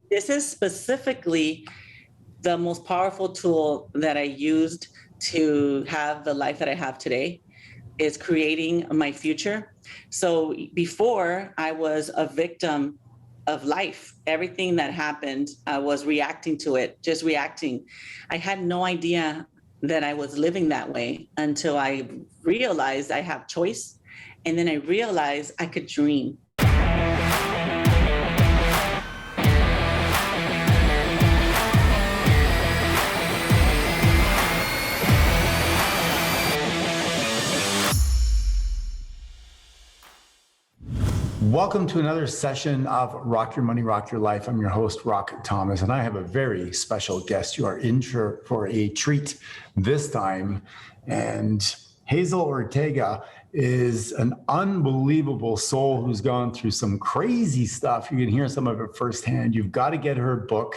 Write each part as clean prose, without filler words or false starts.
This is specifically the most powerful tool that I used to have the life that I have today, is creating my future. So before, I was a victim of life. Everything that happened, I was reacting to it, just reacting. I had no idea that I was living that way until I realized I have choice. And then I realized I could dream. Welcome to another session of Rock Your Money, Rock Your Life. I'm your host, Rock Thomas, and I have a very special guest. You are in for a treat this time. And Hazel Ortega is an unbelievable soul who's gone through some crazy stuff. You can hear some of it firsthand. You've got to get her book,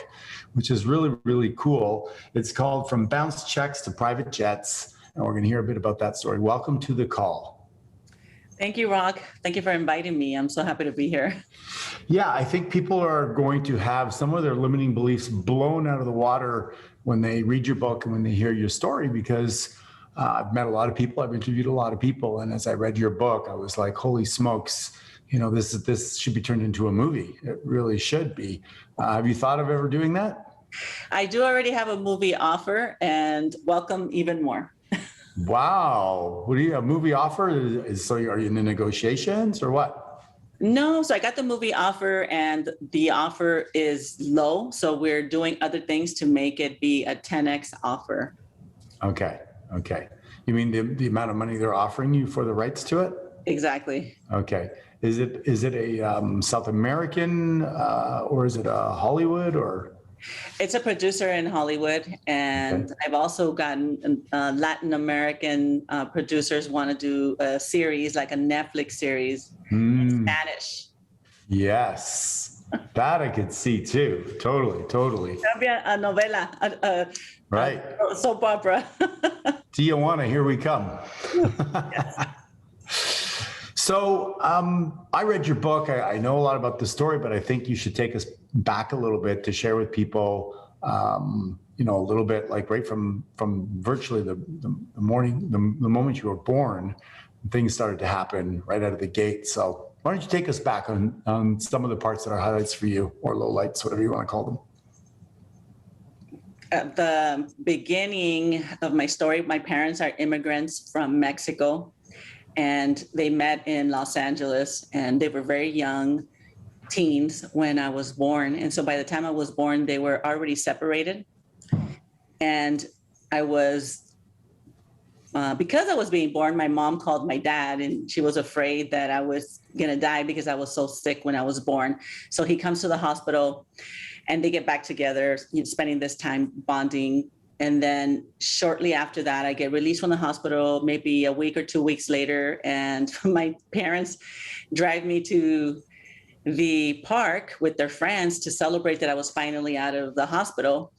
which is really, really cool. It's called From Bounced Checks to Private Jets, and we're going to hear a bit about that story. Welcome to the call. Thank you, Rock. Thank you for inviting me. I'm so happy to be here. Yeah, I think people are going to have some of their limiting beliefs blown out of the water when they read your book and when they hear your story, because I've met a lot of people, I've interviewed a lot of people, and as I read your book, I was like, holy smokes, you know, this should be turned into a movie. It really should be. Have you thought of ever doing that? I do already have a movie offer, and welcome even more. Wow. What do you, a movie offer? So are you in the negotiations or what? No, so I got the movie offer and the offer is low. So we're doing other things to make it be a 10x offer. Okay. You mean the amount of money they're offering you for the rights to it? Exactly. Okay. Is it a South American or is it a Hollywood or? It's a producer in Hollywood, and okay. I've also gotten Latin American producers want to do a series, like a Netflix series in Spanish. Yes, that I could see too. Totally. A novela, right? A soap opera. Tijuana, here we come. Yes. So I read your book. I know a lot about the story, but I think you should take us back a little bit to share with people, you know, a little bit like right from virtually the moment you were born, things started to happen right out of the gate. So why don't you take us back on some of the parts that are highlights for you, or lowlights, whatever you want to call them. At the beginning of my story, my parents are immigrants from Mexico. And they met in Los Angeles, and they were very young teens when I was born. And so by the time I was born, they were already separated. And I was, because I was being born, my mom called my dad, and she was afraid that I was going to die because I was so sick when I was born. So he comes to the hospital, and they get back together, spending this time bonding. And then shortly after that, I get released from the hospital, maybe a week or 2 weeks later. And my parents drive me to the park with their friends to celebrate that I was finally out of the hospital.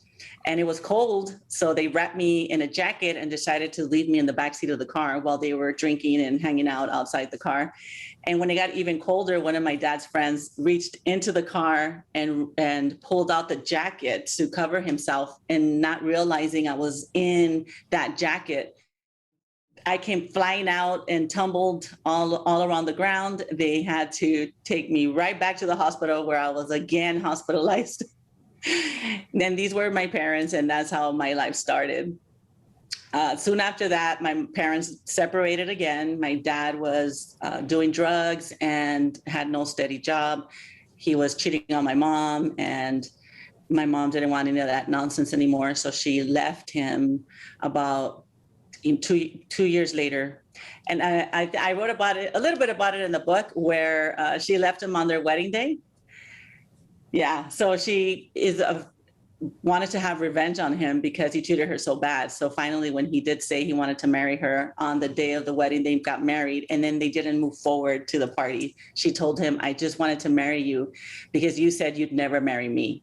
And it was cold, so they wrapped me in a jacket and decided to leave me in the backseat of the car while they were drinking and hanging out outside the car. And when it got even colder, one of my dad's friends reached into the car and pulled out the jacket to cover himself, and not realizing I was in that jacket, I came flying out and tumbled all around the ground. They had to take me right back to the hospital, where I was again hospitalized. Then these were my parents, and that's how my life started. Soon after that, my parents separated again. My dad was doing drugs and had no steady job. He was cheating on my mom, and my mom didn't want any of that nonsense anymore. So she left him about two years later. And I wrote about it, a little bit about it in the book, where she left him on their wedding day. Yeah, so she wanted to have revenge on him because he treated her so bad. So finally, when he did say he wanted to marry her on the day of the wedding, they got married, and then they didn't move forward to the party. She told him, I just wanted to marry you because you said you'd never marry me.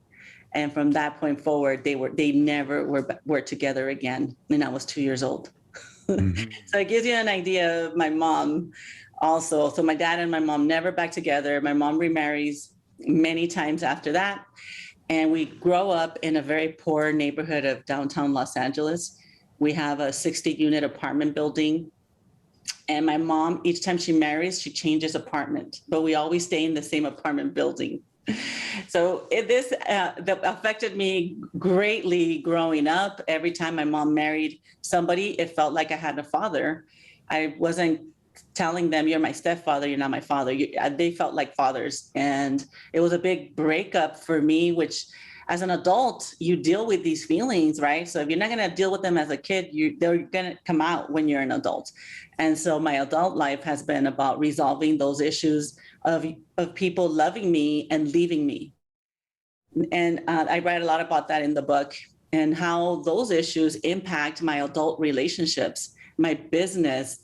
And from that point forward, they never were together again. And I was 2 years old. Mm-hmm. So it gives you an idea of my mom also. So my dad and my mom never back together. My mom remarries many times after that. And we grow up in a very poor neighborhood of downtown Los Angeles. We have a 60-unit apartment building. And my mom, each time she marries, she changes apartment, but we always stay in the same apartment building. So this that affected me greatly growing up. Every time my mom married somebody, it felt like I had a father. I wasn't telling them, you're my stepfather, you're not my father. They felt like fathers. And it was a big breakup for me, which as an adult, you deal with these feelings, right? So if you're not going to deal with them as a kid, they're going to come out when you're an adult. And so my adult life has been about resolving those issues of people loving me and leaving me. And I write a lot about that in the book and how those issues impact my adult relationships, my business,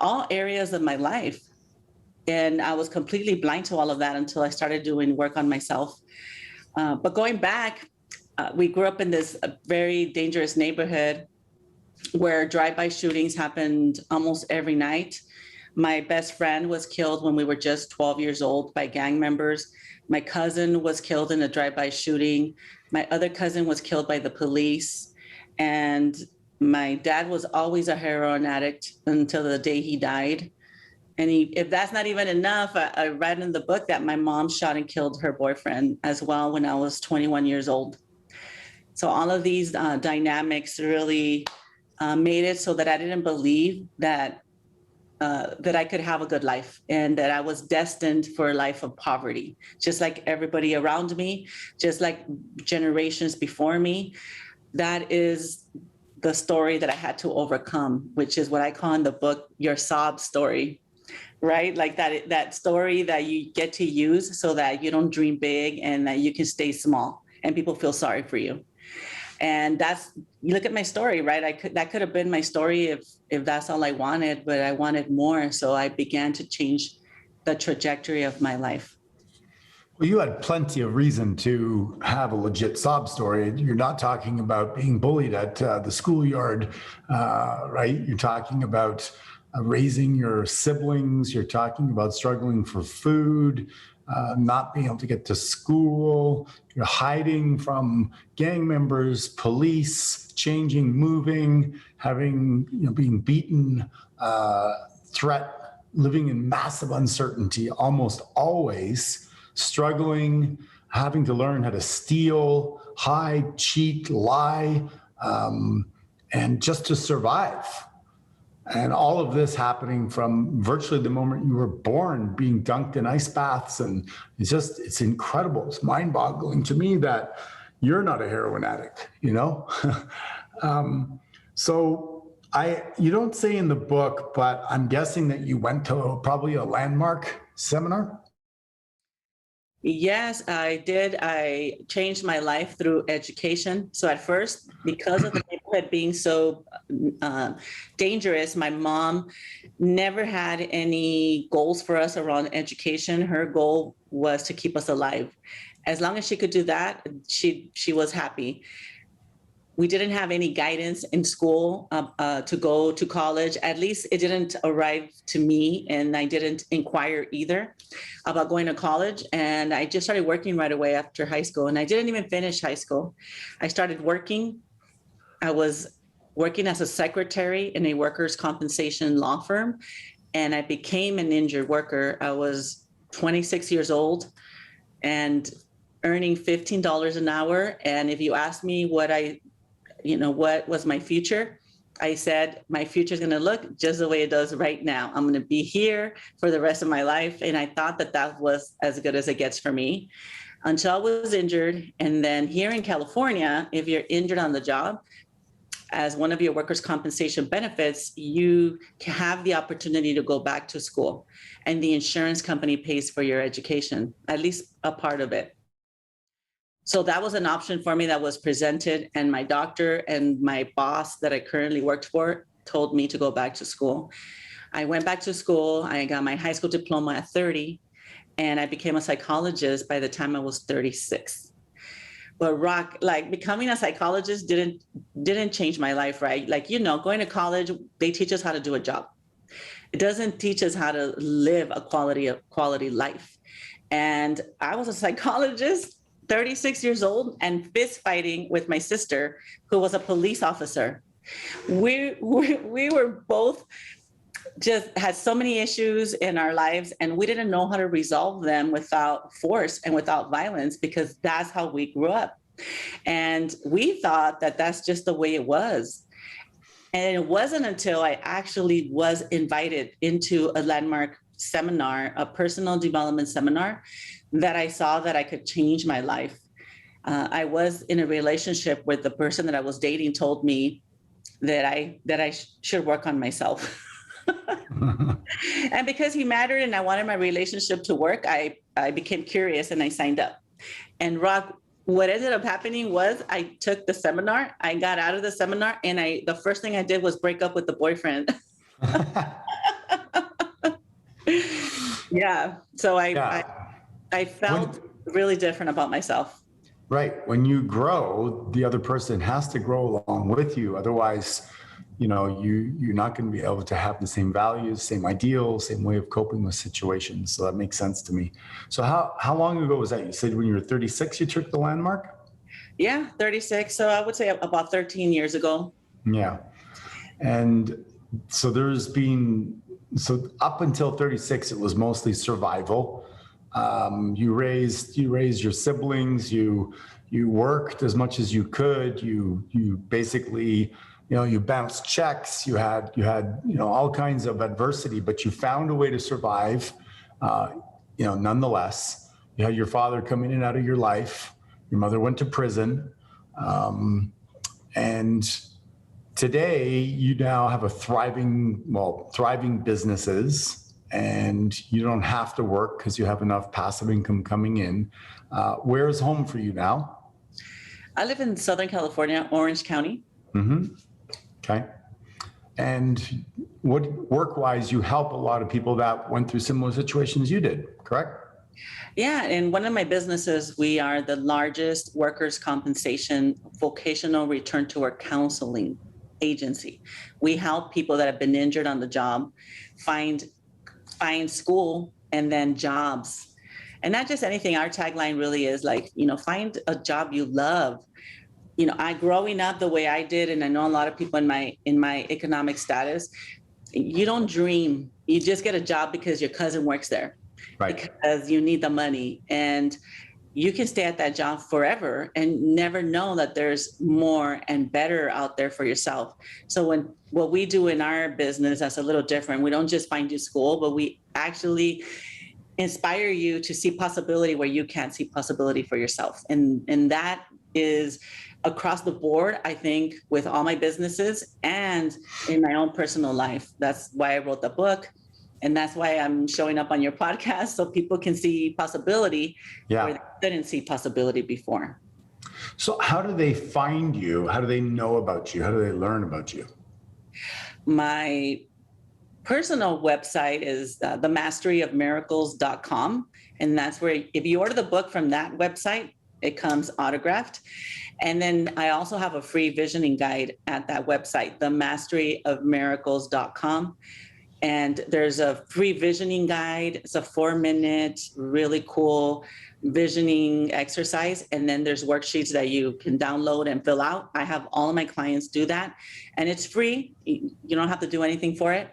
all areas of my life. And I was completely blind to all of that until I started doing work on myself. But going back, we grew up in this very dangerous neighborhood where drive-by shootings happened almost every night. My best friend was killed when we were just 12 years old by gang members. My cousin was killed in a drive-by shooting. My other cousin was killed by the police. And my dad was always a heroin addict until the day he died. And if that's not even enough, I read in the book that my mom shot and killed her boyfriend as well when I was 21 years old. So all of these dynamics really made it so that I didn't believe that I could have a good life and that I was destined for a life of poverty, just like everybody around me, just like generations before me. That is the story that I had to overcome, which is what I call in the book, your sob story, right? Like that story that you get to use so that you don't dream big and that you can stay small and people feel sorry for you. And you look at my story, right? That could have been my story if that's all I wanted, but I wanted more. So I began to change the trajectory of my life. Well, you had plenty of reason to have a legit sob story. You're not talking about being bullied at the schoolyard, right? You're talking about raising your siblings. You're talking about struggling for food, not being able to get to school. You're hiding from gang members, police, changing, moving, having, being beaten, threat, living in massive uncertainty, almost always struggling, having to learn how to steal, hide, cheat, lie, and just to survive. And all of this happening from virtually the moment you were born, being dunked in ice baths. And it's incredible. It's mind-boggling to me that you're not a heroin addict, So you don't say in the book, but I'm guessing that you went to probably a landmark seminar? Yes, I did. I changed my life through education. So at first, because of the neighborhood being so dangerous, my mom never had any goals for us around education. Her goal was to keep us alive. As long as she could do that, she was happy. We didn't have any guidance in school to go to college. At least it didn't arrive to me, and I didn't inquire either about going to college. And I just started working right away after high school, and I didn't even finish high school. I started working. I was working as a secretary in a workers' compensation law firm, and I became an injured worker. I was 26 years old and earning $15 an hour. And if you ask me what was my future? I said, my future is going to look just the way it does right now. I'm going to be here for the rest of my life. And I thought that was as good as it gets for me until I was injured. And then here in California, if you're injured on the job, as one of your workers' compensation benefits, you have the opportunity to go back to school. And the insurance company pays for your education, at least a part of it. So that was an option for me that was presented, and my doctor and my boss that I currently worked for told me to go back to school. I went back to school. I got my high school diploma at 30, and I became a psychologist by the time I was 36. But becoming a psychologist didn't change my life, right? Going to college, they teach us how to do a job. It doesn't teach us how to live a quality life. And I was a psychologist 36 years old and fist fighting with my sister, who was a police officer. We were both just had so many issues in our lives, and we didn't know how to resolve them without force and without violence, because that's how we grew up. And we thought that that's just the way it was. And it wasn't until I actually was invited into a landmark seminar, a personal development seminar, that I saw that I could change my life. I was in a relationship where the person that I was dating told me that I should work on myself. And because he mattered and I wanted my relationship to work, I became curious and I signed up. And Rock, what ended up happening was I took the seminar, I got out of the seminar, and the first thing I did was break up with the boyfriend. Yeah. So I felt really different about myself. Right. When you grow, the other person has to grow along with you. Otherwise, you're not going to be able to have the same values, same ideals, same way of coping with situations. So that makes sense to me. So how long ago was that? You said when you were 36, you took the landmark? Yeah, 36. So I would say about 13 years ago. Yeah. And so up until 36, it was mostly survival. You raised your siblings, you worked as much as you could, you basically, you bounced checks, you had all kinds of adversity, but you found a way to survive. Nonetheless, you had your father come in and out of your life. Your mother went to prison. And today you now have thriving businesses, and you don't have to work because you have enough passive income coming in. Where is home for you now? I live in Southern California, Orange County. Mm-hmm. Okay. And work-wise, you help a lot of people that went through similar situations you did, correct? Yeah. In one of my businesses, we are the largest workers' compensation vocational return to work counseling agency. We help people that have been injured on the job find school and then jobs. And not just anything. Our tagline really is like, find a job you love. Growing up the way I did, and I know a lot of people in my economic status, you don't dream. You just get a job because your cousin works there, right? Because you need the money, and you can stay at that job forever and never know that there's more and better out there for yourself. So what we do in our business, that's a little different. We don't just find you school, but we actually inspire you to see possibility where you can't see possibility for yourself. And that is across the board, I think, with all my businesses and in my own personal life. That's why I wrote the book. And that's why I'm showing up on your podcast, so people can see possibility where they didn't see possibility before. So how do they find you? How do they know about you? How do they learn about you? My personal website is themasteryofmiracles.com. And that's where, if you order the book from that website, it comes autographed. And then I also have a free visioning guide at that website, themasteryofmiracles.com. And there's a free visioning guide. It's a 4-minute, really cool visioning exercise. And then there's worksheets that you can download and fill out. I have all of my clients do that. And it's free. You don't have to do anything for it.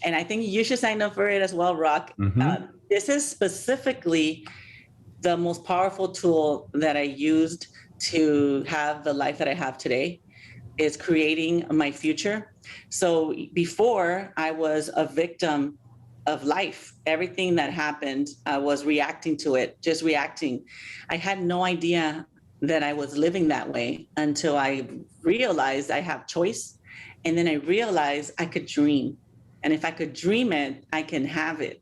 And I think you should sign up for it as well, Rock. Mm-hmm. This is specifically the most powerful tool that I used to have the life that I have today, is creating my future. So before, I was a victim of life. Everything that happened, I was reacting to it, just reacting. I had no idea that I was living that way until I realized I have choice. And then I realized I could dream. And if I could dream it, I can have it.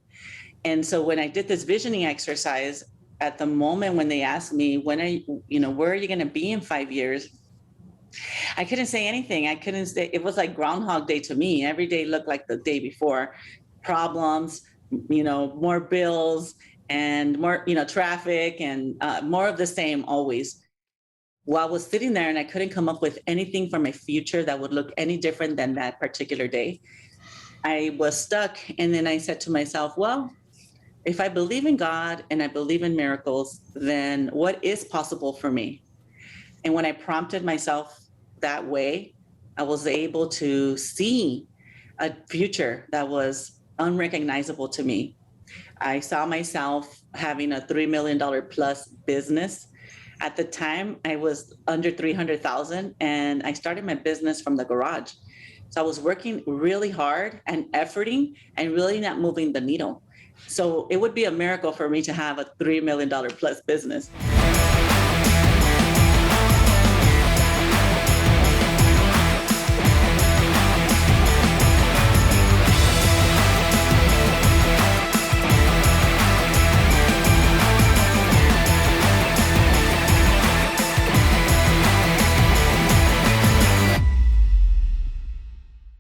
And so when I did this visioning exercise, at the moment when they asked me, where are you going to be in 5 years? I couldn't say anything. I couldn't say. It was like Groundhog Day to me. Every day looked like the day before. Problems, more bills and more, traffic and more of the same always. Well, I was sitting there and I couldn't come up with anything for my future that would look any different than that particular day. I was stuck. And then I said to myself, well, if I believe in God and I believe in miracles, then what is possible for me? And when I prompted myself that way, I was able to see a future that was unrecognizable to me. I saw myself having a $3 million plus business. At the time, I was under 300,000 and I started my business from the garage. So I was working really hard and efforting and really not moving the needle. So it would be a miracle for me to have a $3 million plus business.